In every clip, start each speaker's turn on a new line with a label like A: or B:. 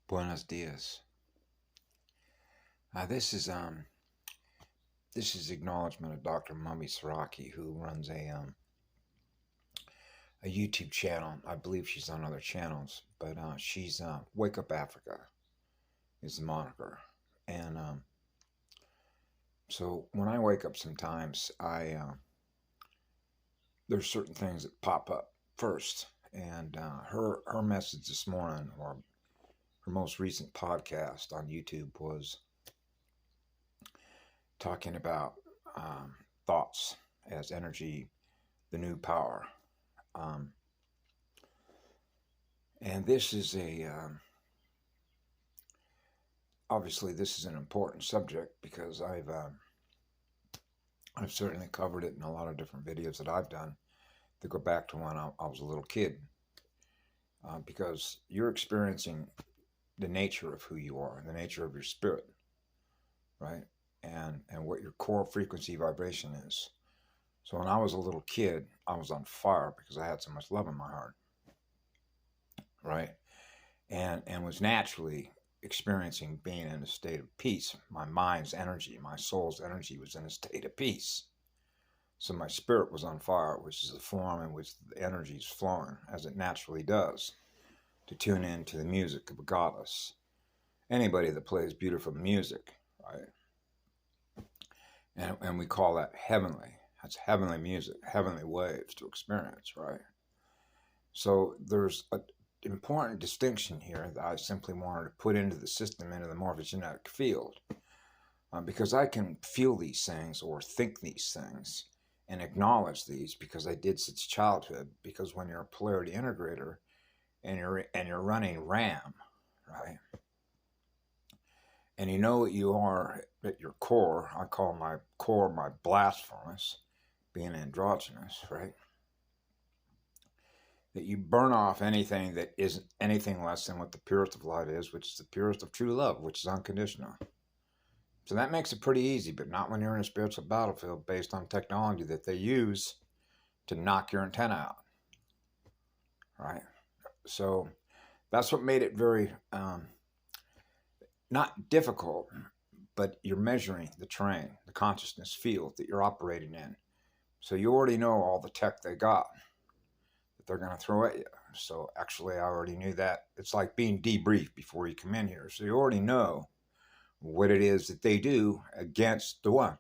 A: Buenos dias. Uh, this is um this is acknowledgement of Dr. Mummy Saraki, who runs a YouTube channel. I believe she's on other channels, but she's Wake Up Africa is the moniker. And so when I wake up, sometimes I there's certain things that pop up first. And her message this morning, or her most recent podcast on YouTube, was talking about thoughts as energy, the new power. Um, and this is obviously this is an important subject because I've certainly covered it in a lot of different videos that I've done that go back to when I was a little kid. Because you're experiencing the nature of who you are, the nature of your spirit, right? And what your core frequency vibration is. So when I was a little kid, I was on fire because I had so much love in my heart, right? And was naturally experiencing being in a state of peace. My mind's energy, my soul's energy was in a state of peace. So my spirit was on fire, which is the form in which the energy is flowing, as it naturally does, to tune in to the music of a goddess. Anybody that plays beautiful music, right? And we call that heavenly. That's heavenly music, heavenly waves to experience, right? So there's an important distinction here that I simply wanted to put into the system, into the morphogenetic field, because I can feel these things or think these things and acknowledge these because I did since childhood. Because when you're a polarity integrator and you're running RAM, right? And you know what you are at your core. I call my core my blast furnace, being androgynous, right? That you burn off anything that isn't anything less than what the purest of light is, which is the purest of true love, which is unconditional. So that makes it pretty easy, but not when you're in a spiritual battlefield based on technology that they use to knock your antenna out, right? So that's what made it very not difficult, but you're measuring the terrain, the consciousness field that you're operating in. So you already know all the tech they got that they're going to throw at you. So actually, I already knew that. It's like being debriefed before you come in here. So you already know what it is that they do against the one.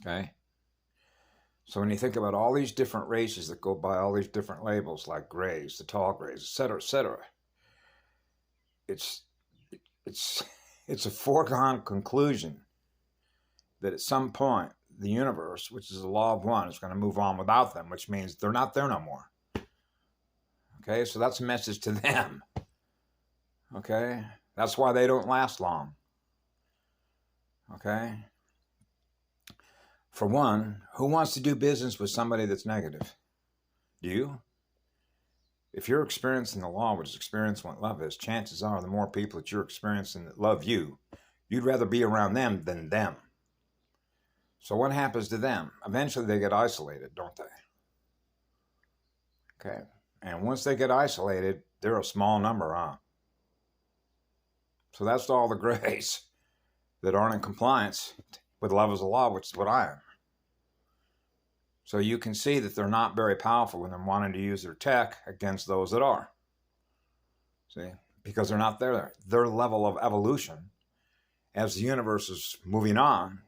A: Okay? So when you think about all these different races that go by all these different labels, like grays, the tall grays, et cetera, it's it's a foregone conclusion that at some point the universe, which is the law of one, is going to move on without them, which means they're not there no more. Okay, so that's a message to them. Okay, that's why they don't last long. Okay, for one, who wants to do business with somebody that's negative? Do you? If you're experiencing the law, which is experiencing what love is, chances are the more people that you're experiencing that love you, you'd rather be around them than them. So what happens to them? Eventually they get isolated, don't they? Okay. And once they get isolated, they're a small number, huh? So that's all the grays that aren't in compliance with love as a law, which is what I am. So you can see that they're not very powerful when they're wanting to use their tech against those that are. See? Because they're not there. Their level of evolution as the universe is moving on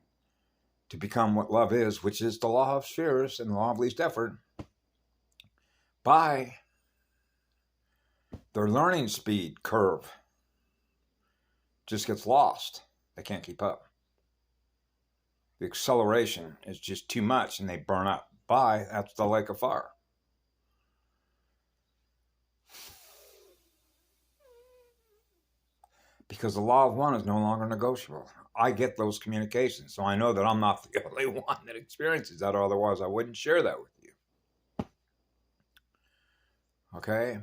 A: to become what love is, which is the law of spheres and the law of least effort, by their learning speed curve just gets lost. They can't keep up. The acceleration is just too much and they burn up. That's the lake of fire. Because the law of one is no longer negotiable. I get those communications, so I know that I'm not the only one that experiences that, or otherwise I wouldn't share that with you. Okay?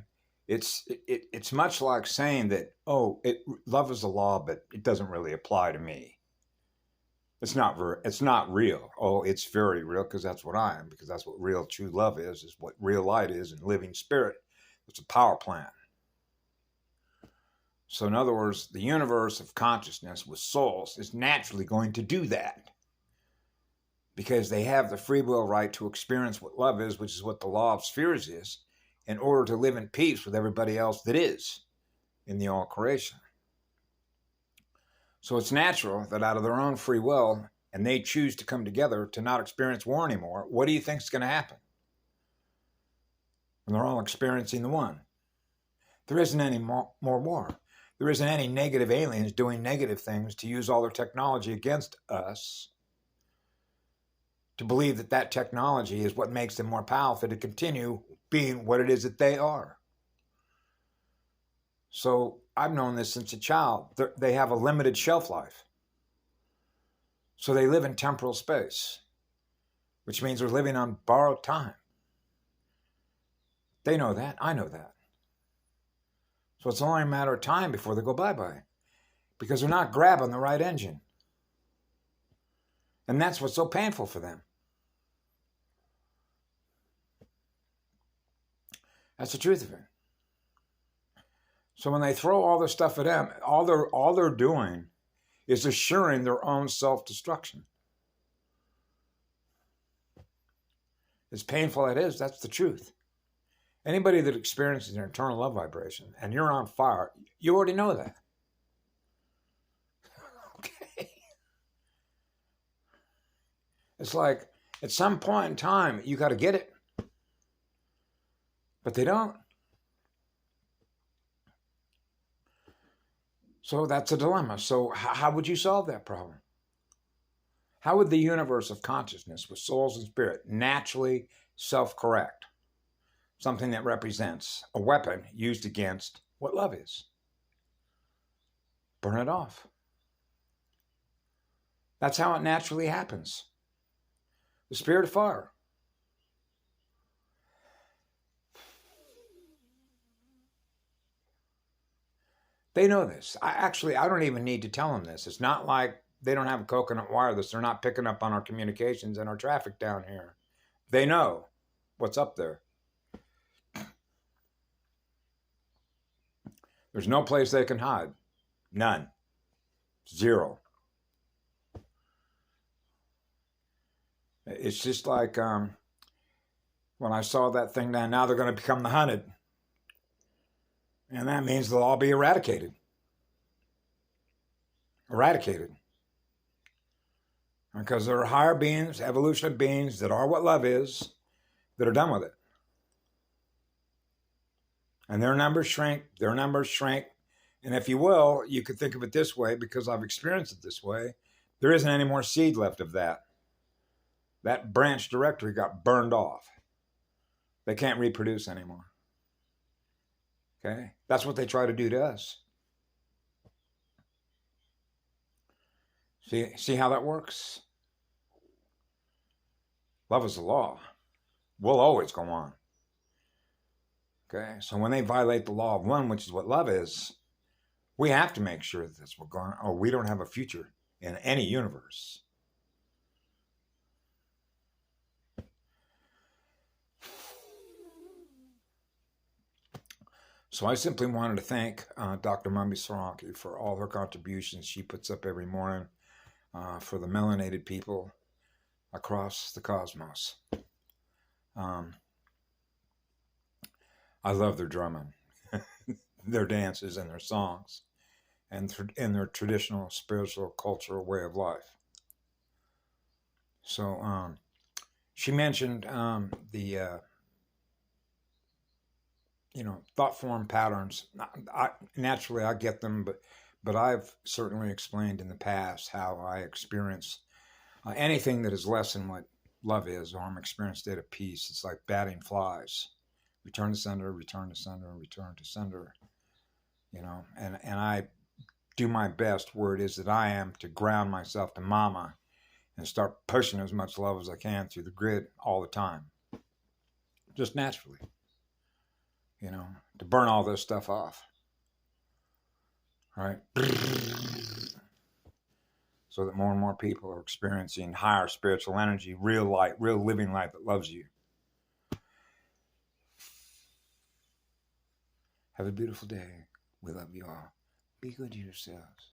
A: It's much like saying that, love is a law, but it doesn't really apply to me. It's not real. Oh, it's very real because that's what I am, because that's what real true love is what real light is, and living spirit. It's a power plant. So in other words, the universe of consciousness with souls is naturally going to do that because they have the free will right to experience what love is, which is what the law of spheres is, in order to live in peace with everybody else that is in the all creation. So it's natural that out of their own free will, and they choose to come together to not experience war anymore, what do you think is going to happen? When they're all experiencing the one. There isn't any more war. There isn't any negative aliens doing negative things to use all their technology against us, to believe that that technology is what makes them more powerful to continue being what it is that they are. So I've known this since a child. They have a limited shelf life. So they live in temporal space, which means they're living on borrowed time. They know that. I know that. So it's only a matter of time before they go bye-bye, because they're not grabbing the right engine. And that's what's so painful for them. That's the truth of it. So when they throw all this stuff at them, all they're doing is assuring their own self-destruction. As painful as it is, that's the truth. Anybody that experiences an eternal love vibration and you're on fire, you already know that. Okay. It's like at some point in time, you got to get it. But they don't. So that's a dilemma. So how would you solve that problem? How would the universe of consciousness with souls and spirit naturally self-correct? Something that represents a weapon used against what love is. Burn it off. That's how it naturally happens. The spirit of fire. They know this. I don't even need to tell them this. It's not like they don't have a coconut wireless. They're not picking up on our communications and our traffic down here. They know what's up there. There's no place they can hide. None. Zero. It's just like when I saw that thing down, now they're going to become the hunted. And that means they'll all be eradicated. Eradicated. Because there are higher beings, evolutionary beings that are what love is, that are done with it. And their numbers shrink, And if you will, you could think of it this way, because I've experienced it this way. There isn't any more seed left of that. That branch directory got burned off. They can't reproduce anymore. Okay? That's what they try to do to us. See how that works? Love is the law. We'll always go on. Okay? So when they violate the law of one, which is what love is, we have to make sure that that's what we're going, or we don't have a future in any universe. So I simply wanted to thank Dr. Mumby Soranki for all her contributions she puts up every morning for the melanated people across the cosmos. I love their drumming, their dances, and their songs, and their traditional spiritual cultural way of life. So she mentioned the thought form patterns. Naturally, I get them, but I've certainly explained in the past how I experience anything that is less than what love is, or I'm experiencing state of peace. It's like batting flies. Return to sender, return to sender, return to sender. And I do my best where it is that I am to ground myself to mama and start pushing as much love as I can through the grid all the time. Just naturally. To burn all this stuff off. Right? So that more and more people are experiencing higher spiritual energy, real light, real living light that loves you. Have a beautiful day. We love you all. Be good to yourselves.